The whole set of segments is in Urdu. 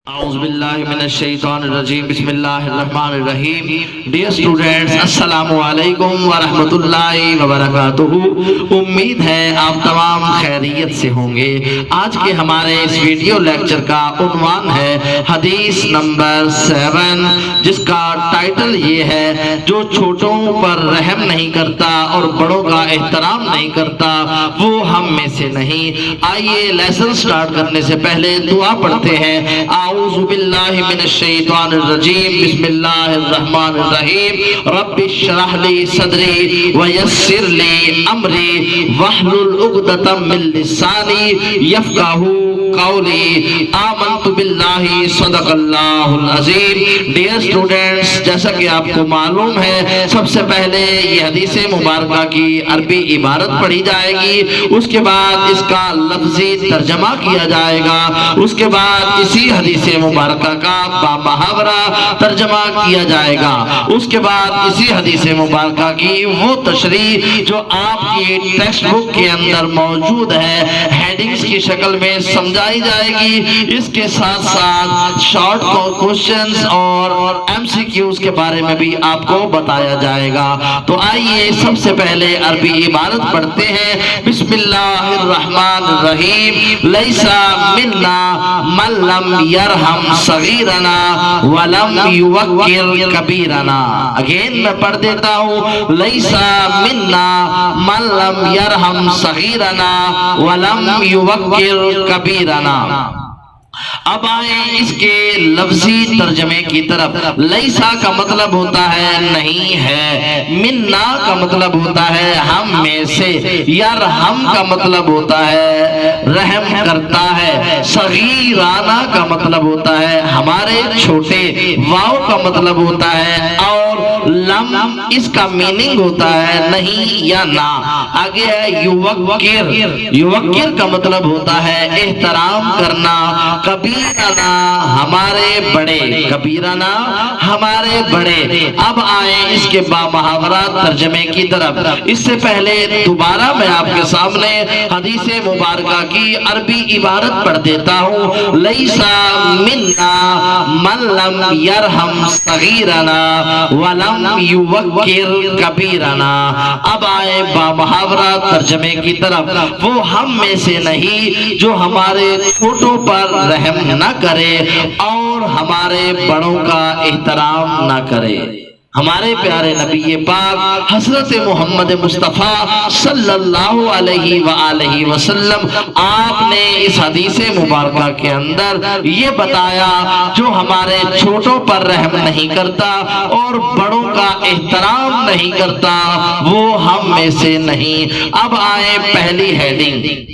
اعوذ باللہ من الشیطان الرجیم بسم اللہ الرحمن الرحیم. ڈیئر اسٹوڈنٹس، السلام علیکم ورحمۃ اللہ وبرکاتہ. امید ہے آپ تمام خیریت سے ہوں گے. آج کے ہمارے اس ویڈیو لیکچر کا عنوان ہے حدیث نمبر 7، جس کا ٹائٹل یہ ہے جو چھوٹوں پر رحم نہیں کرتا اور بڑوں کا احترام نہیں کرتا وہ ہم میں سے نہیں. آئیے لیسن سٹارٹ کرنے سے پہلے دعا پڑھتے ہیں. اعوذ باللہ من الشیطان الرجیم بسم اللہ الرحمن الرحیم. رب اشرح لی صدری ویسر لی امری واحلل عقدۃ من لسانی یفقہوا قولی. آمنت باللہ صدق اللہ العظیم. ڈیئر اسٹوڈنٹس، جیسا کہ آپ کو معلوم ہے، سب سے پہلے یہ حدیث مبارکہ کی عربی عبارت پڑھی جائے گی، اس کے بعد اس کا لفظی ترجمہ کیا جائے گا، اس کے بعد اسی حدیث مبارکہ کا بامحاورہ ترجمہ کیا جائے گا، اس کے بعد اسی حدیث مبارکہ کی وہ تشریح جو آپ کی ٹیکسٹ بک کے اندر موجود ہے ہیڈنگز کی شکل میں سمجھائی جائے گی. اس کے ساتھ ساتھ شارٹ کوسچنز اور ایم سی کیوز کے بارے میں بھی آپ کو بتایا جائے گا. تو آئیے سب سے پہلے عربی عبارت پڑھتے ہیں. بسم اللہ الرحمن الرحیم. لیسا منا من لم یرحم صغیرنا ولم یوقر کبیرنا. اگین میں پڑھ دیتا ہوں. لیسا منا من لم یرحم صغیرنا ولم یوقر کبیرنا. اب آئیں اس کے لفظی ترجمے کی طرف. لیسا کا مطلب ہوتا ہے نہیں ہے، منا کا مطلب ہوتا ہے ہم میں سے، یرحم کا مطلب ہوتا ہے رحم کرتا ہے، صغیرانہ کا مطلب ہوتا ہے ہمارے چھوٹے، واو کا مطلب ہوتا ہے اور لم اس کا میننگ ہوتا ہے نہیں یا نہ. آگے ہے یوقر. یوقر کا مطلب ہوتا ہے احترام کرنا. کبیرنا ہمارے بڑے، کبیرنا ہمارے بڑے. اب آئیں اس کے بامحاورہ ترجمے کی طرف. اس سے پہلے دوبارہ میں آپ کے سامنے حدیث مبارکہ کی عربی عبارت پڑھ دیتا ہوں. لیسا منا من لم یرحم صغیرنا ولم یوقر کبیرنا. اب آئے بامحاورہ ترجمے کی طرف. وہ ہم میں سے نہیں جو ہمارے چھوٹوں پر رحم نہ کرے اور ہمارے بڑوں کا احترام نہ کرے. ہمارے پیارے نبی پاک حضرت محمد مصطفیٰ صلی اللہ علیہ وآلہ وسلم، آپ نے اس حدیث مبارکہ کے اندر یہ بتایا جو ہمارے چھوٹوں پر رحم نہیں کرتا اور بڑوں کا احترام نہیں کرتا وہ ہم میں سے نہیں. اب آئے پہلی ہیڈنگ،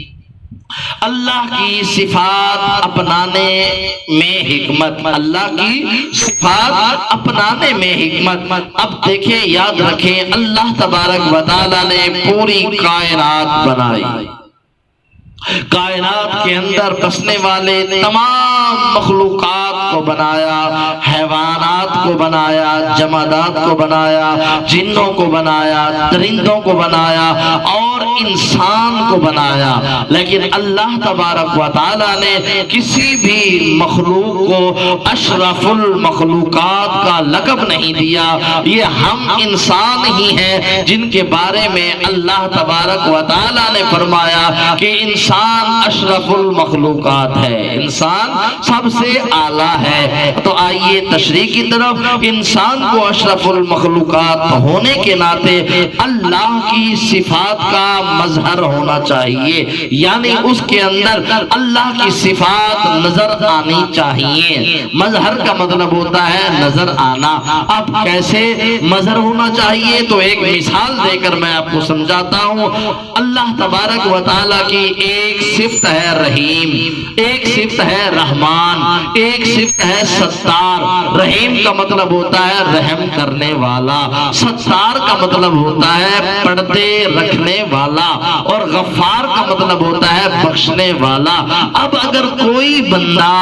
اللہ کی صفات اپنانے میں حکمت. اللہ کی صفات اپنانے میں حکمت. اب دیکھیں، یاد رکھیں، اللہ تبارک و تعالی نے پوری کائنات بنائی. کائنات کے اندر بسنے والے تمام مخلوقات کو بنایا، حیوانات کو بنایا، جمادات کو بنایا، جنوں کو بنایا، درندوں کو بنایا اور انسان کو بنایا. لیکن اللہ تبارک و تعالی نے کسی بھی مخلوق کو اشرف المخلوقات کا لقب نہیں دیا. یہ ہم انسان ہی ہیں جن کے بارے میں اللہ تبارک و تعالی نے فرمایا کہ انسان اشرف المخلوقات ہے، انسان سب سے اعلیٰ ہے. تو آئیے تشریح کی طرف. انسان کو اشرف المخلوقات ہونے کے ناطے اللہ کی صفات کا مظہر ہونا چاہیے، یعنی اس کے اندر اللہ کی صفات نظر آنی چاہیے. مظہر کا مطلب ہوتا ہے نظر آنا. اب کیسے مظہر ہونا چاہیے؟ تو ایک مثال دے کر میں آپ کو سمجھاتا ہوں. اللہ تبارک و تعالیٰ کی ایک صفت ہے رحیم، ایک صفت ہے رحمان، ایک صفت ہے ستار. رحیم کا مطلب ہوتا ہے رحم کرنے والا، ستار کا مطلب ہوتا ہے پردے رکھنے والا. والا، اور غفار کا مطلب ہوتا ہے بخشنے والا۔ اب اگر کوئی بندہ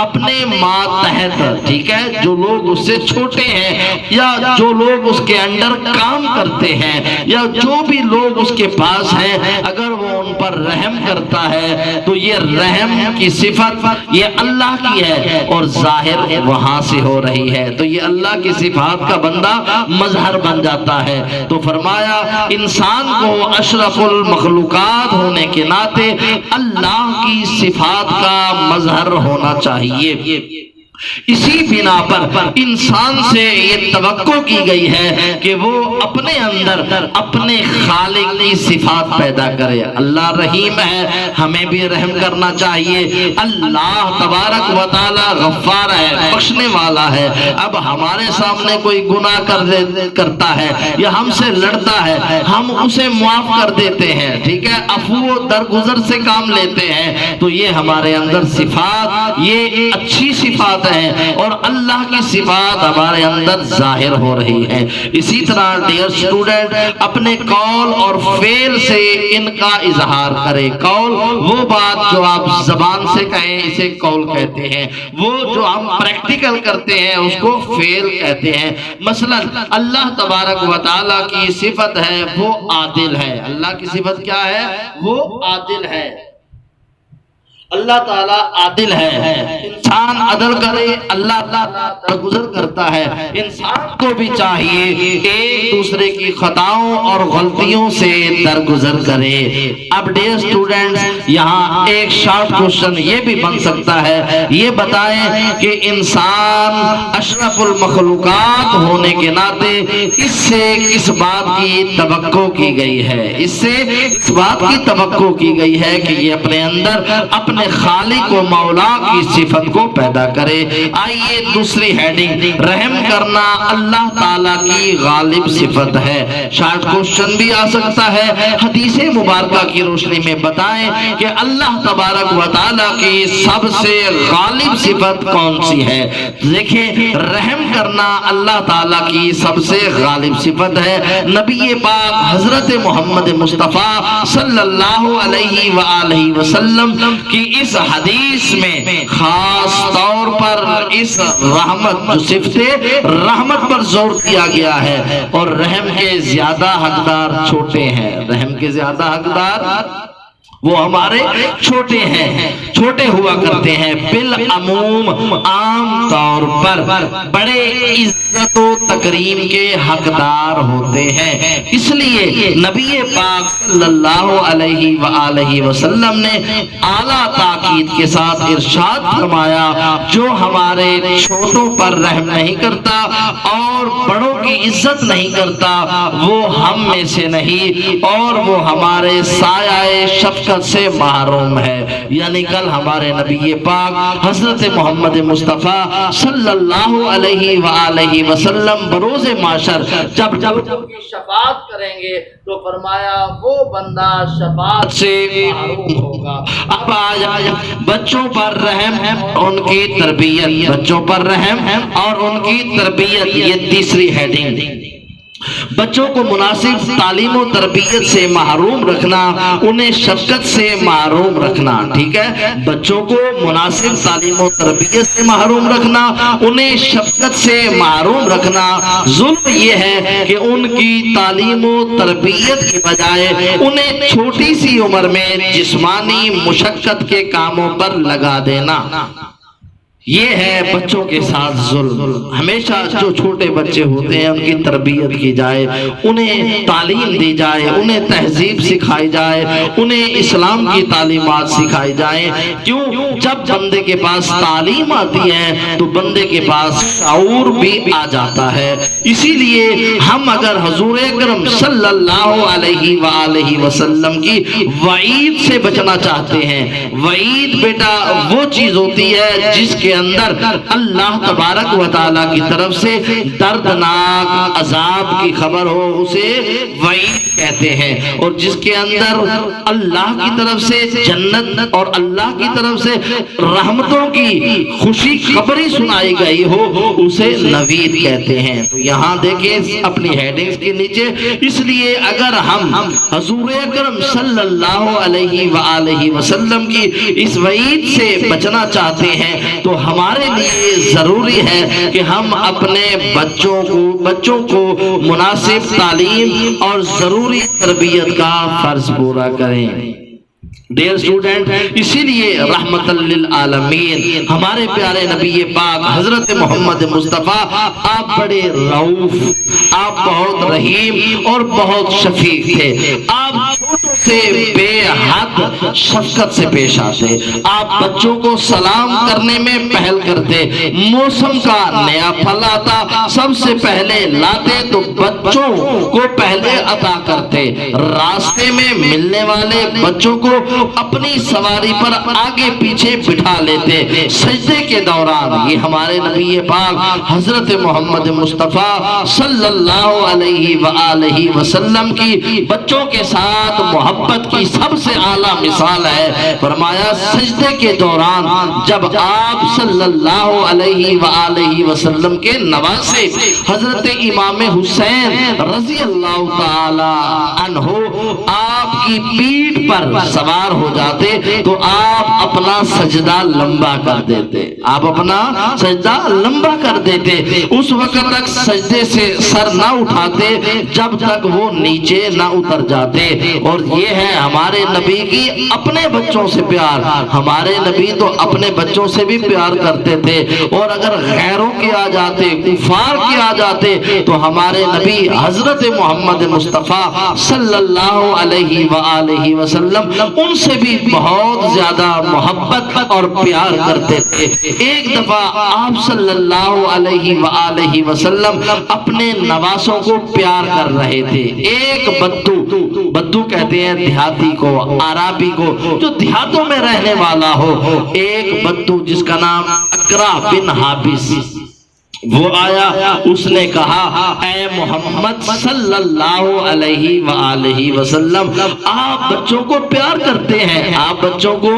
اپنے ماتحت، ٹھیک ہے، جو لوگ اس سے چھوٹے ہیں یا جو لوگ اس کے انڈر کام کرتے ہیں یا جو بھی لوگ اس کے پاس ہیں، اگر وہ ان پر رحم کرتا ہے تو یہ رحم کی صفت یہ اللہ کی ہے اور ظاہر وہاں سے ہو رہی ہے، تو یہ اللہ کی صفات کا بندہ مظہر بن جاتا ہے۔ تو فرمایا انسان کو اشرف المخلوقات ہونے کے ناطے اللہ کی صفات کا مظہر ہونا چاہیے۔ اسی بنا پر انسان سے یہ توقع کی گئی ہے کہ وہ اپنے اندر اپنے خالق کی صفات پیدا کرے۔ اللہ رحیم ہے، ہمیں بھی رحم کرنا چاہیے۔ اللہ تبارک و تعالی غفار ہے، بخشنے والا ہے۔ اب ہمارے سامنے کوئی گناہ کرتا ہے یا ہم سے لڑتا ہے، ہم اسے معاف کر دیتے ہیں، ٹھیک ہے، عفو درگزر سے کام لیتے ہیں، تو یہ ہمارے اندر صفات، یہ اچھی صفات ہے اور اللہ کی صفات ہمارے اندر ظاہر ہو رہی ہے۔ اسی طرح ڈیئر اسٹوڈنٹ، اپنے قول اور فعل سے ان کا اظہار کرے۔ قول وہ بات جو آپ زبان سے کہیں اسے قول کہتے ہیں، وہ جو ہم پریکٹیکل کرتے ہیں اس کو فعل کہتے ہیں۔ مثلا اللہ تبارک و تعالیٰ کی صفت ہے وہ عادل ہے۔ اللہ کی صفت کیا ہے؟ وہ عادل ہے۔ اللہ تعالیٰ عادل ہے، انسان عدل کرے، اللہ تعالیٰ درگزر کرتا ہے۔ انسان کو بھی چاہیے ایک دوسرے کی خطاؤں اور غلطیوں سے درگزر کرے۔ اب ڈیئر اسٹوڈنٹس، یہاں ایک شارٹ کوشچن یہ بھی بن سکتا ہے، یہ بتائیں کہ انسان اشرف المخلوقات ہونے کے ناطے اس سے کس بات کی توقع کی گئی ہے؟ اس سے اس بات کی توقع کی گئی ہے کہ یہ اپنے اندر اپنے خالق و مولا کی صفت کو پیدا کرے۔ آئیے دوسری ہیڈنگ، رحم کرنا اللہ تعالیٰ کی غالب صفت ہے۔ شارٹ کوشچن بھی آ سکتا ہے، حدیث مبارکہ کی روشنی میں بتائیں کہ اللہ تبارک و تعالیٰ کی سب سے غالب صفت کون سی ہے؟ دیکھیں، رحم کرنا اللہ تعالیٰ کی سب سے غالب صفت ہے۔ نبی پاک حضرت محمد مصطفیٰ صلی اللہ علیہ وآلہ وسلم کی اس حدیث میں خاص طور پر اس رحمت، جو صفت رحمت پر زور دیا گیا ہے، اور رحم کے زیادہ حقدار چھوٹے ہیں۔ رحم کے زیادہ حقدار وہ ہمارے چھوٹے ہیں، چھوٹے ہوا کرتے ہیں، بالعموم عام طور پر بڑے عزت و تکریم کے حقدار ہوتے ہیں۔ اس لیے نبی پاک صلی اللہ علیہ وآلہ وسلم نے اعلیٰ تاکید کے ساتھ ارشاد فرمایا، جو ہمارے چھوٹوں پر رحم نہیں کرتا اور بڑوں کی عزت نہیں کرتا وہ ہم میں سے نہیں، اور وہ ہمارے سایہ شفقت سے محروم ہے۔ یعنی کل ہمارے نبی پاک حضرت محمد مصطفیٰ صلی اللہ علیہ وآلہ وسلم بروز محشر جب کی شفاعت کریں گے تو فرمایا وہ بندہ شفاعت سے محروم ہوگا۔ اب آیا بچوں پر رحم، ان کی تربیت، بچوں پر رحم اور ان کی تربیت، یہ تیسری ہیڈنگ۔ بچوں کو مناسب تعلیم و تربیت سے محروم رکھنا، انہیں شفقت سے محروم رکھنا، ٹھیک ہے، بچوں کو مناسب تعلیم و تربیت سے محروم رکھنا، انہیں شفقت سے محروم رکھنا۔ ظلم یہ ہے کہ ان کی تعلیم و تربیت کی بجائے انہیں چھوٹی سی عمر میں جسمانی مشقت کے کاموں پر لگا دینا، یہ ہے بچوں کے ساتھ ظلم۔ ہمیشہ جو چھوٹے بچے ہوتے ہیں ان کی تربیت کی جائے، انہیں تعلیم دی جائے، انہیں تہذیب سکھائی جائے، انہیں اسلام کی تعلیمات سکھائی جائیں۔ کیوں؟ جب بندے کے پاس تعلیم آتی ہے تو بندے کے پاس شعور بھی آ جاتا ہے۔ اسی لیے ہم اگر حضور اکرم صلی اللہ علیہ وآلہ وسلم کی وعید سے بچنا چاہتے ہیں، وعید بیٹا وہ چیز ہوتی ہے جس کے اندر اللہ تبارک و تعالیٰ کی طرف سے دردناک عذاب کی خبر ہو اسے وعید کہتے ہیں، اور جس کے اندر اللہ کی طرف سے جنت اور اللہ کی طرف سے رحمتوں کی خوشی خبری سنائی گئی ہو اسے نوید کہتے ہیں۔ تو یہاں دیکھیں اپنی ہیڈنگز کے نیچے، اس لیے اگر ہم حضور اکرم صلی اللہ علیہ وآلہ وسلم کی اس وعید سے بچنا چاہتے ہیں تو ہمارے لیے ضروری ہے کہ ہم اپنے بچوں کو مناسب تعلیم اور ضروری تربیت کا فرض پورا کریں۔ ڈیئر اسٹوڈنٹ، اسی لیے رحمت للعالمین ہمارے پیارے نبی پاک حضرت محمد مصطفیٰ، آپ بڑے رؤوف، آپ بہت رحیم اور بہت شفیق تھے۔ آپ چھوٹوں سے بے حد شفقت سے پیش آتے، آپ بچوں کو سلام کرنے میں پہل کرتے، موسم کا نیا پھل آتا سب سے پہلے لاتے تو بچوں کو پہلے عطا کرتے، راستے میں ملنے والے بچوں کو اپنی سواری پر آگے پیچھے بٹھا لیتے۔ سجدے کے دوران یہ ہمارے نبی پاک حضرت محمد مصطفیٰ صلی اللہ علیہ وآلہ وسلم کی بچوں کے ساتھ محبت کی سب سے اعلیٰ مثال ہے۔ فرمایا سجدے کے دوران جب آپ صلی اللہ علیہ وآلہ وسلم کے نواسے حضرت امام حسین رضی اللہ تعالی عنہ آپ کی پیٹھ پر سوار ہو جاتے تو آپ اپنا سجدہ لمبا کر دیتے، آپ اپنا سجدہ لمبا کر دیتے، اس وقت تک سجدے سے سر نہ اٹھاتے جب تک وہ نیچے نہ اتر جاتے۔ اور یہ ہے ہمارے نبی کی اپنے بچوں سے پیار، ہمارے نبی تو اپنے بچوں سے بھی پیار کرتے تھے، اور اگر غیروں کے آ جاتے، کفار کے آ جاتے تو ہمارے نبی حضرت محمد مصطفیٰ صلی اللہ علیہ وآلہ وسلم ان سے بھی بہت زیادہ محبت اور پیار کرتے تھے۔ ایک دفعہ آپ صلی اللہ علیہ وآلہ وسلم اپنے نواسوں کو پیار کر رہے تھے۔ ایک بدو کہتے ہیں دیہاتی کو، عربی کو، جو دیہاتوں میں رہنے والا ہو، ایک بدو جس کا نام اقرا بن حابس، وہ آیا، اس نے کہا اے محمد صلی اللہ علیہ وآلہ وسلم، آپ بچوں کو پیار کرتے ہیں، آپ بچوں کو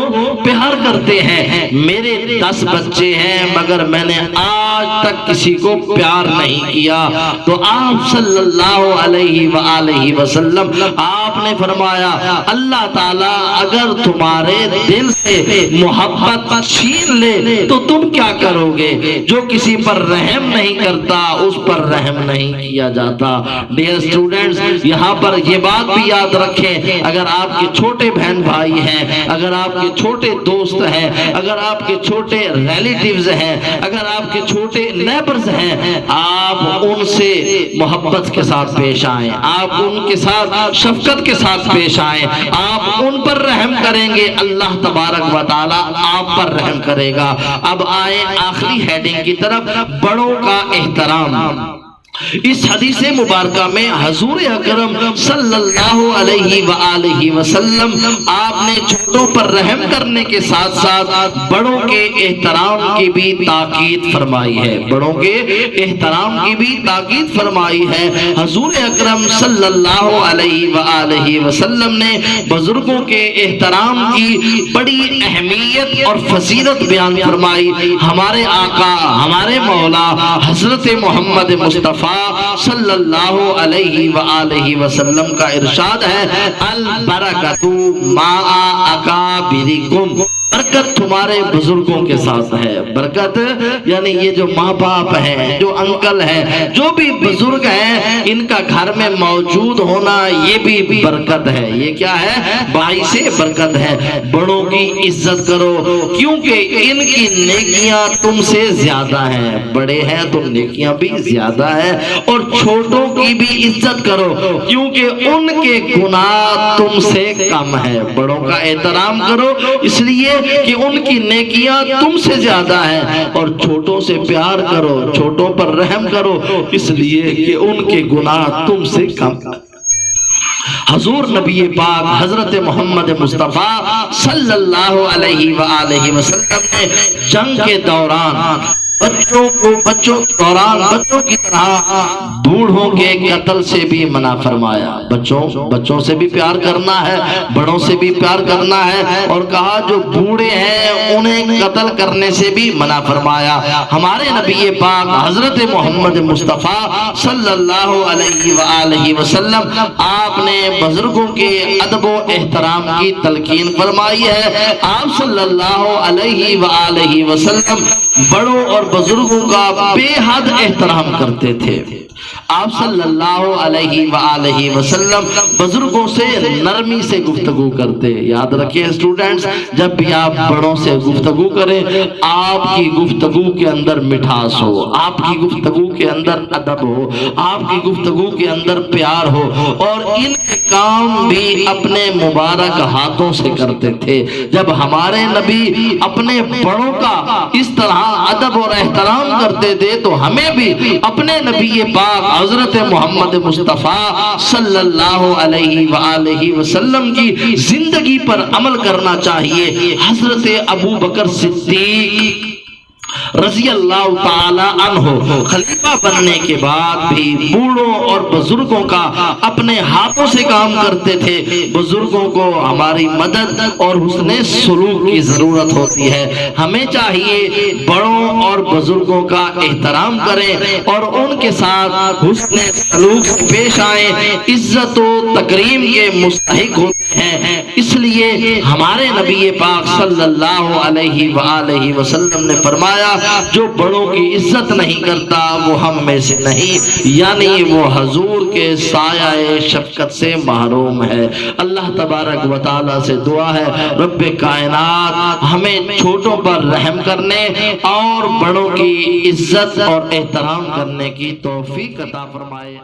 پیار کرتے ہیں، میرے 10 بچے ہیں مگر میں نے آج تک کسی کو پیار نہیں کیا۔ تو آپ صلی اللہ علیہ وآلہ وسلم آپ نے فرمایا اللہ تعالیٰ اگر تمہارے دل سے محبت چھین لے تو تم کیا کرو گے؟ جو کسی پر رحم نہیں کرتا اس پر رحم نہیں کیا جاتا۔ ڈیئر اسٹوڈنٹس، یہاں پر یہ بات بھی یاد رکھیں، اگر آپ کے چھوٹے بہن بھائی ہیں، اگر آپ کے چھوٹے دوست ہیں، اگر آپ کے چھوٹے ریلیٹیوز ہیں، اگر آپ کے چھوٹے نیبرز ہیں، آپ ان سے محبت کے ساتھ پیش آئیں، آپ ان کے ساتھ شفقت کے ساتھ پیش آئیں، آپ ان پر رحم کریں گے اللہ تبارک و تعالی آپ پر رحم کرے گا۔ اب آئیں آخری ہیڈنگ کی طرف، بڑوں کا احترام۔ اس حدیث مبارکہ میں حضور اکرم صلی اللہ علیہ وآلہ وسلم آپ نے چھوٹوں پر رحم کرنے کے ساتھ ساتھ بڑوں کے احترام کی بھی تاکید فرمائی ہے، بڑوں کے احترام کی بھی تاکید فرمائی ہے۔ حضور اکرم صلی اللہ علیہ وآلہ وسلم نے بزرگوں کے احترام کی بڑی اہمیت اور فضیلت بیان فرمائی۔ ہمارے آقا، ہمارے مولا حضرت محمد مصطفیٰ صلی اللہ علیہ وآلہ وسلم کا ارشاد ہے البرکۃ مع اکابرکم، برکت تمہارے بزرگوں کے ساتھ ہے۔ برکت یعنی یہ جو ماں باپ ہیں، جو انکل ہیں، جو بھی بزرگ ہیں، ان کا گھر میں موجود ہونا یہ بھی برکت ہے۔ یہ کیا ہے؟ باعث برکت ہے۔ بڑوں کی عزت کرو کیونکہ ان کی نیکیاں تم سے زیادہ ہیں، بڑے ہیں تو نیکیاں بھی زیادہ ہیں، اور چھوٹوں کی بھی عزت کرو کیونکہ ان کے گناہ تم سے کم ہے۔ بڑوں کا احترام کرو اس لیے کہ ان کی نیکیاں تم سے زیادہ ہیں، اور چھوٹوں سے پیار کرو، چھوٹوں پر رحم کرو اس لیے کہ ان کے گناہ تم سے کم۔ حضور نبی پاک حضرت محمد مصطفیٰ صلی اللہ علیہ وآلہ وسلم نے جنگ کے دوران بچوں کی طرح بوڑھوں کے قتل سے بھی منع فرمایا۔ بچوں سے بھی پیار کرنا ہے، بڑوں سے بھی پیار کرنا ہے، اور کہا جو بوڑھے ہیں انہیں قتل کرنے سے بھی منع فرمایا۔ ہمارے نبی پاک حضرت محمد مصطفیٰ صلی اللہ علیہ وآلہ وسلم آپ نے بزرگوں کے ادب و احترام کی تلقین فرمائی ہے۔ آپ صلی اللہ علیہ وآلہ وسلم بڑوں اور بزرگوں کا بے حد احترام کرتے تھے۔ آپ صلی اللہ علیہ وآلہ وسلم بزرگوں سے نرمی سے گفتگو کرتے۔ یاد رکھیں اسٹوڈنٹس، جب بھی آپ بڑوں سے گفتگو کریں آپ کی گفتگو کے اندر مٹھاس ہو، آپ کی گفتگو کے اندر ادب ہو، آپ کی گفتگو کے اندر پیار ہو، اور ان کام بھی اپنے مبارک ہاتھوں سے کرتے تھے۔ جب ہمارے نبی اپنے بڑوں کا اس طرح ادب اور احترام کرتے تھے تو ہمیں بھی اپنے نبی پاک حضرت محمد مصطفیٰ صلی اللہ علیہ وآلہ وسلم کی زندگی پر عمل کرنا چاہیے۔ حضرت ابو بکر صدیق رضی اللہ تعالی عنہ خلیفہ بننے کے بعد بھی بوڑھوں اور بزرگوں کا اپنے ہاتھوں سے کام کرتے تھے۔ بزرگوں کو ہماری مدد اور حسن سلوک کی ضرورت ہوتی ہے۔ ہمیں چاہیے بڑوں اور بزرگوں کا احترام کریں اور ان کے ساتھ حسن سلوک سے پیش آئیں، عزت و تکریم کے مستحق ہوتے ہیں۔ اس لیے ہمارے نبی پاک صلی اللہ علیہ وآلہ وسلم نے فرمایا جو بڑوں کی عزت نہیں کرتا وہ ہم میں سے نہیں، یعنی وہ حضور کے سایہ شفقت سے محروم ہے۔ اللہ تبارک و تعالی سے دعا ہے رب کائنات ہمیں چھوٹوں پر رحم کرنے اور بڑوں کی عزت اور احترام کرنے کی توفیق عطا فرمائے۔